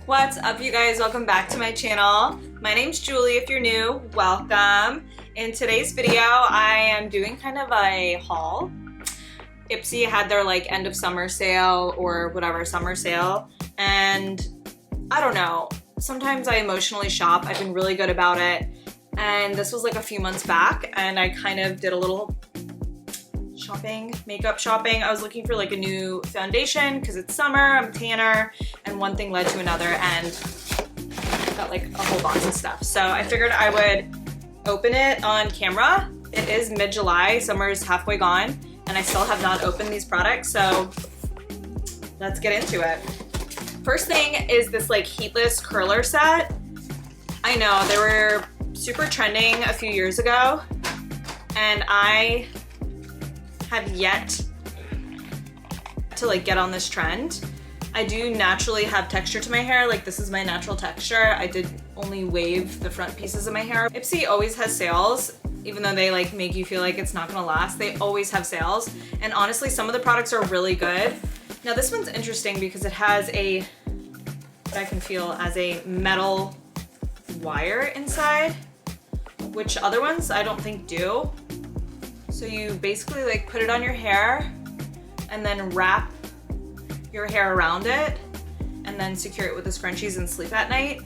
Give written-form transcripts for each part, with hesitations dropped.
What's up, you guys? Welcome back to my channel. My name's Julie. If you're new, welcome. In today's video, I am doing kind of a haul. IPSY had their like end of summer sale or whatever summer sale, and I don't know, sometimes I emotionally shop. I've been really good about it, and this was like a few months back, and I kind of did a little shopping, makeup shopping. I was looking for like a new foundation because it's summer, I'm tanner, and one thing led to another, and I got like a whole box of stuff. So I figured I would open it on camera. It is mid-July, summer's halfway gone, and I still have not opened these products, so let's get into it. First thing is this like heatless curler set. I know, they were super trending a few years ago, and I have yet to like get on this trend. I do naturally have texture to my hair, like this is my natural texture. I did only wave the front pieces of my hair. IPSY always has sales, even though they like make you feel like it's not gonna last. They always have sales, and honestly some of the products are really good. Now this one's interesting because it has a, what I can feel as a metal wire inside, which other ones I don't think do. So you basically like put it on your hair and then wrap your hair around it and then secure it with the scrunchies and sleep at night.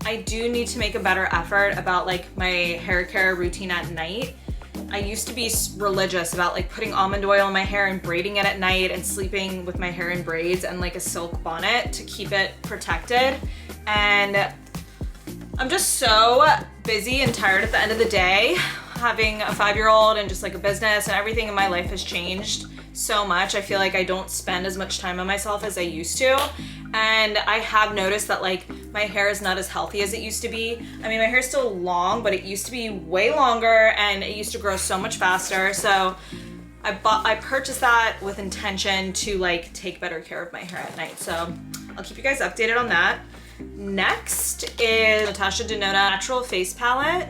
I do need to make a better effort about like my hair care routine at night. I used to be religious about like putting almond oil in my hair and braiding it at night and sleeping with my hair in braids and like a silk bonnet to keep it protected. And I'm just so busy and tired at the end of the day, having a 5-year-old and just like a business, and everything in my life has changed so much. I feel like I don't spend as much time on myself as I used to. And I have noticed that like my hair is not as healthy as it used to be. I mean, my hair's still long, but it used to be way longer and it used to grow so much faster. So I purchased that with intention to like take better care of my hair at night. So I'll keep you guys updated on that. Next is Natasha Denona Natural Face Palette.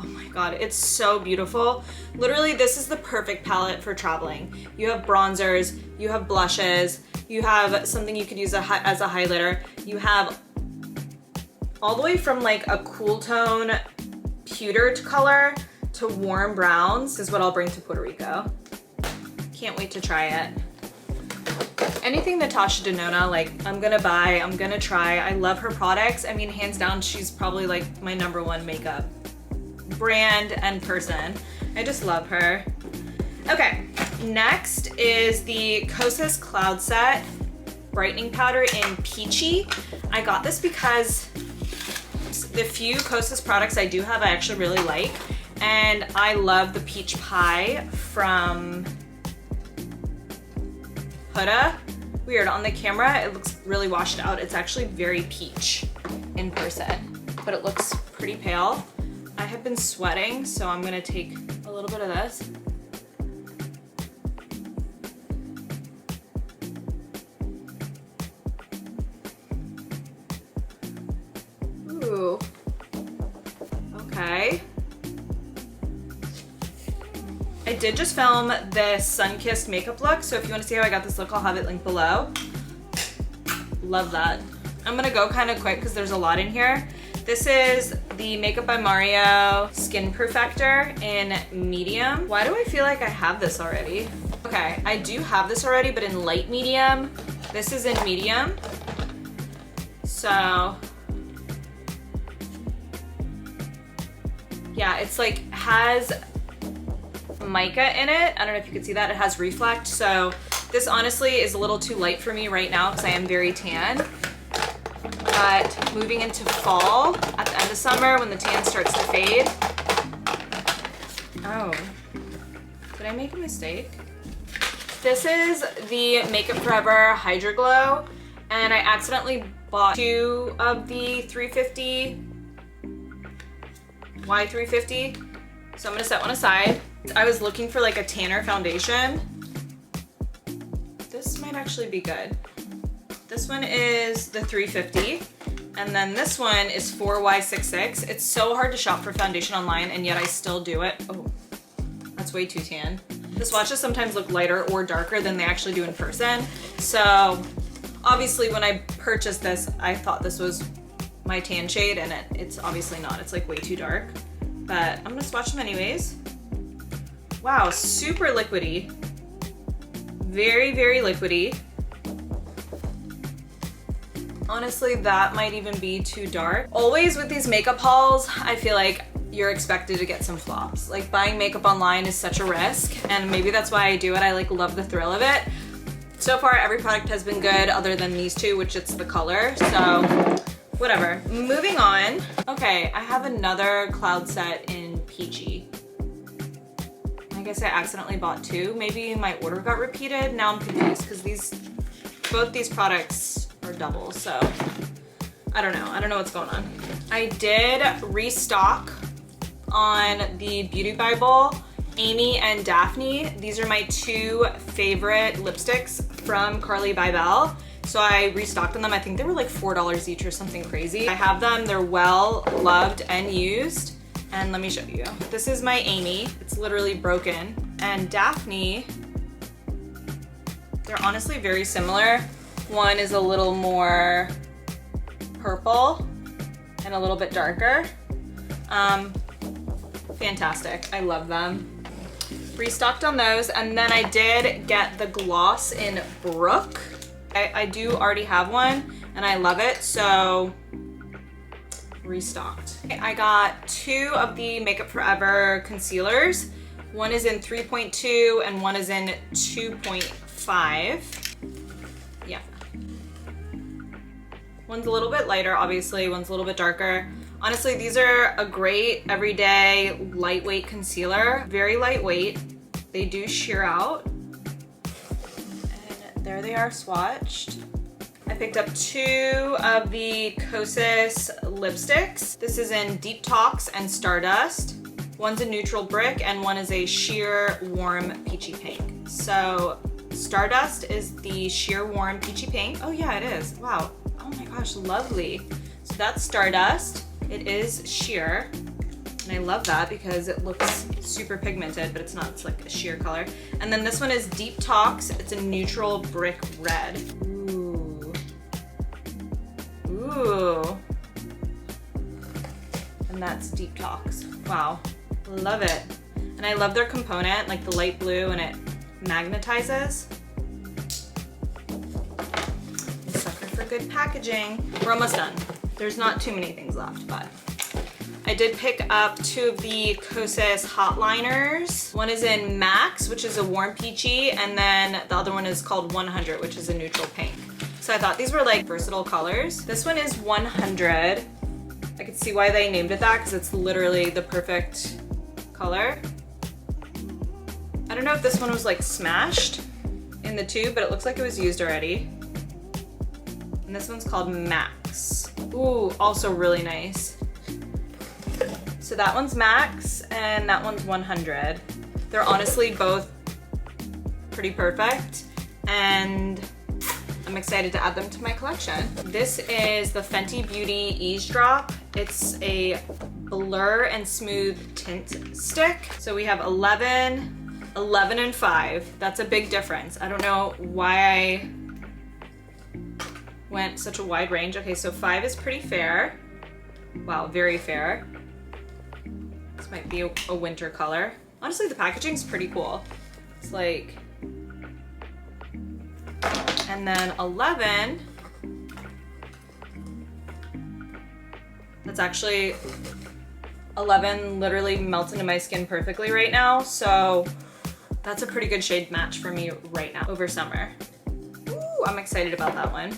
Oh my god, it's so beautiful. Literally, this is the perfect palette for traveling. You have bronzers, you have blushes, you have something you could use as a highlighter. You have all the way from like a cool tone pewtered color to warm browns. This is what I'll bring to Puerto Rico. Can't wait to try it. Anything Natasha Denona, like I'm gonna buy, I'm gonna try. I love her products. I mean, hands down, she's probably like my #1 makeup brand and person. I just love her. Okay, next is the Kosas Cloud Set Brightening Powder in Peachy. I got this because the few Kosas products I do have I actually really like, and I love the peach pie from Huda. Weird, on the camera it looks really washed out. It's actually very peach in person, but it looks pretty pale. I have been sweating, so I'm gonna take a little bit of this. Ooh, okay. I did just film this sun-kissed makeup look, so if you want to see how I got this look, I'll have it linked below. Love that. I'm gonna go kind of quick because there's a lot in here. This is the Makeup by Mario Skin Perfector in medium. Why do I feel like I have this already? Okay, I do have this already, but in light medium. This is in medium. So, yeah, it's like has mica in it. I don't know if you can see that. It has reflect. So this honestly is a little too light for me right now because I am very tan. But moving into fall, at the end of summer, when the tan starts to fade. Oh, did I make a mistake? This is the Makeup Forever Hydra Glow, and I accidentally bought 2 of the 350 Y350, so I'm gonna set one aside. I was looking for like a tanner foundation. This might actually be good. This one is the 350, and then this one is 4Y66. It's so hard to shop for foundation online, and yet I still do it. Oh, that's way too tan. The swatches sometimes look lighter or darker than they actually do in person. So obviously when I purchased this, I thought this was my tan shade, and it's obviously not. It's like way too dark, but I'm gonna swatch them anyways. Wow, super liquidy. Very, very liquidy. Honestly, that might even be too dark. Always with these makeup hauls, I feel like you're expected to get some flops. Like buying makeup online is such a risk, and maybe that's why I do it. I like love the thrill of it. So far, every product has been good other than these two, which it's the color, so whatever. Moving on. Okay, I have another cloud set in peachy. I guess I accidentally bought two. Maybe my order got repeated. Now I'm confused because both these products are double, so I don't know. I don't know what's going on. I did restock on the Beauty Bible, Amy and Daphne. These are my two favorite lipsticks from Carly Bybel. So I restocked on them. I think they were like $4 each or something crazy. I have them. They're well loved and used. And let me show you. This is my Amy. It's literally broken. And Daphne, they're honestly very similar. One is a little more purple and a little bit darker. Fantastic. I love them. Restocked on those. And then I did get the gloss in Brook. I do already have one and I love it, so restocked. I got two of the Makeup Forever concealers. One is in 3.2 and one is in 2.5. Yeah. One's a little bit lighter, obviously. One's a little bit darker. Honestly, these are a great everyday lightweight concealer. Very lightweight. They do sheer out. And there they are swatched. I picked up two of the Kosas lipsticks. This is in Deep Talks and Stardust. One's a neutral brick and one is a sheer warm peachy pink. So Stardust is the sheer warm peachy pink. Oh yeah, it is. Wow. Oh my gosh, lovely. So that's Stardust. It is sheer. And I love that because it looks super pigmented, but it's not. It's like a sheer color. And then this one is Deep Talks. It's a neutral brick red. Ooh. Ooh. And that's Deep Talks. Wow. Love it. And I love their component, like the light blue, and it magnetizes. Sucker for good packaging. We're almost done. There's not too many things left, but I did pick up two of the Kosas hot liners. One is in Max, which is a warm peachy, and then the other one is called 100, which is a neutral pink. So I thought these were like versatile colors. This one is 100. I could see why they named it that because it's literally the perfect color. I don't know if this one was like smashed in the tube, but it looks like it was used already. And this one's called Max. Ooh, also really nice. So that one's Max and that one's 100. They're honestly both pretty perfect and I'm excited to add them to my collection. This is the Fenty Beauty Ease Drop. It's a blur and smooth tint stick. So we have 11, 11 and 5. That's a big difference. I don't know why I went such a wide range. Okay, so 5 is pretty fair. Wow, very fair. This might be a winter color. Honestly, the packaging's pretty cool. It's like, and then 11, that's actually, 11 literally melts into my skin perfectly right now. So that's a pretty good shade match for me right now over summer. Ooh, I'm excited about that one.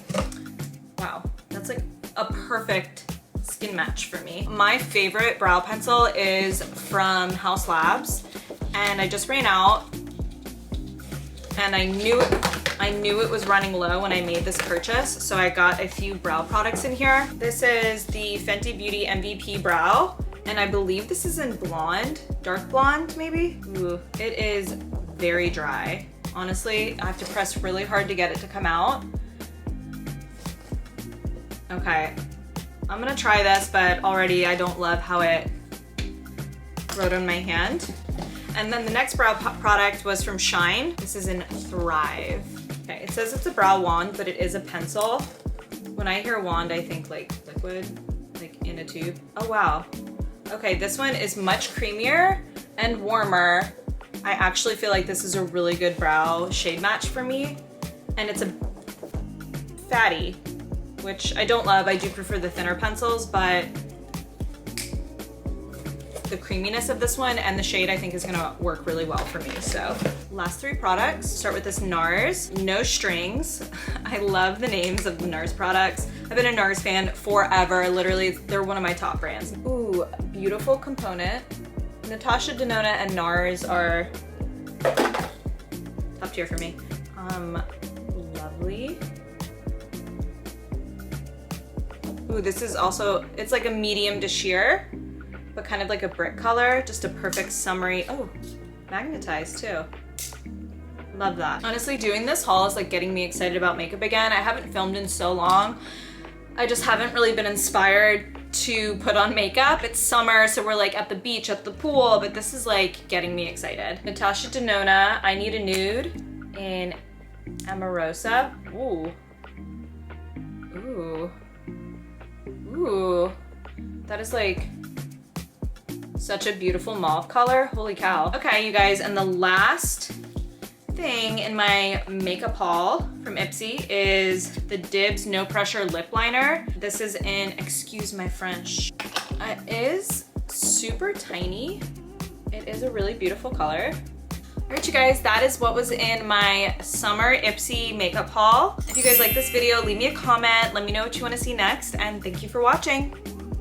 Wow, that's like a perfect skin match for me. My favorite brow pencil is from House Labs, and I just ran out, and I knew it was running low when I made this purchase, so I got a few brow products in here. This is the Fenty Beauty MVP Brow, and I believe this is in blonde, dark blonde maybe? Ooh, it is very dry. Honestly, I have to press really hard to get it to come out. Okay, I'm gonna try this, but already I don't love how it wrote on my hand. And then the next brow product was from Shine. This is in Thrive. Okay, it says it's a brow wand, but it is a pencil. When I hear wand, I think like liquid, like in a tube. Oh wow. Okay, this one is much creamier and warmer. I actually feel like this is a really good brow shade match for me. And it's a fatty, which I don't love. I do prefer the thinner pencils, but the creaminess of this one and the shade I think is gonna work really well for me. So last 3 products, start with this NARS, No Strings. I love the names of the NARS products. I've been a NARS fan forever. Literally, they're one of my top brands. Ooh, beautiful component. Natasha Denona and NARS are top tier for me. Lovely. Ooh, this is also, it's like a medium to sheer, but kind of like a brick color, just a perfect summery. Oh, magnetized too. Love that. Honestly, doing this haul is like getting me excited about makeup again. I haven't filmed in so long. I just haven't really been inspired to put on makeup. It's summer, so we're like at the beach, at the pool, but this is like getting me excited. Natasha Denona, I Need a Nude in Amorosa. Ooh. Ooh. Ooh. That is like such a beautiful mauve color. Holy cow. Okay, you guys, and the last thing in my makeup haul from IPSY is the Dibs No Pressure Lip Liner. This is in, excuse my French. It is super tiny. It is a really beautiful color. All right, you guys, that is what was in my summer IPSY makeup haul. If you guys like this video, leave me a comment. Let me know what you want to see next, and thank you for watching.